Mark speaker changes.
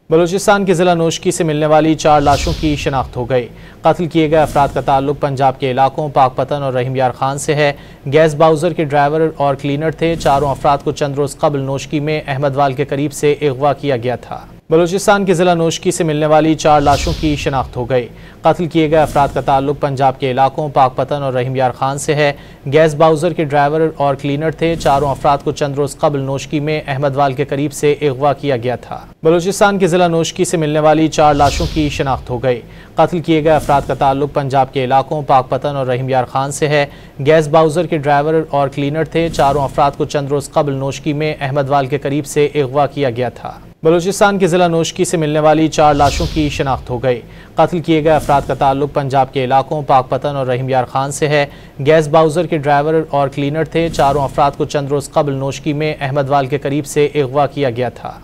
Speaker 1: बलूचिस्तान के जिला नोशकी से मिलने वाली 4 लाशों की शिनाख्त हो गई। कत्ल किए गए अफराद का ताल्लुक पंजाब के इलाकों पाकपतन और रहीम यार खान से है। गैस बाउजर के ड्राइवर और क्लीनर थे। चारों अफराद को चंद रोज कबल नोशकी में अहमदवाल के करीब से अगवा किया गया था। बलूचिस्तान के जिला नोशकी से मिलने वाली 4 लाशों की शिनाख्त हो गई। कत्ल किए गए अफराद का ताल्लुक पंजाब के इलाकों पाकपतन और रहीम यार खान से है। गैस बाउजर के ड्राइवर और क्लीनर थे। चारों अफराद को चंद रोज कबल नोशकी में अहमदवाल के करीब से अगवा किया गया था। बलूचिस्तान के जिला नोशकी से मिलने वाली 4 लाशों की शिनाख्त हो गई। कत्ल किए गए अफराद का ताल्लुक पंजाब के इलाकों पाकपतन और रहीम यार खान से है। गैस बाउजर के ड्राइवर और क्लीनर थे। चारों अफराद को चंद रोज कबल नोशकी में अहमदवाल के करीब से अगवा किया गया था। बलूचिस्तान के जिला नोशकी से मिलने वाली 4 लाशों की शिनाख्त हो गई। कत्ल किए गए अफराद का ताल्लुक पंजाब के इलाकों पाकपतन और रहीम यार खान से है। गैस बाउजर के ड्राइवर और क्लीनर थे। चारों अफराद को चंद रोज कबल नोशकी में अहमदवाल के करीब से अगवा किया गया था।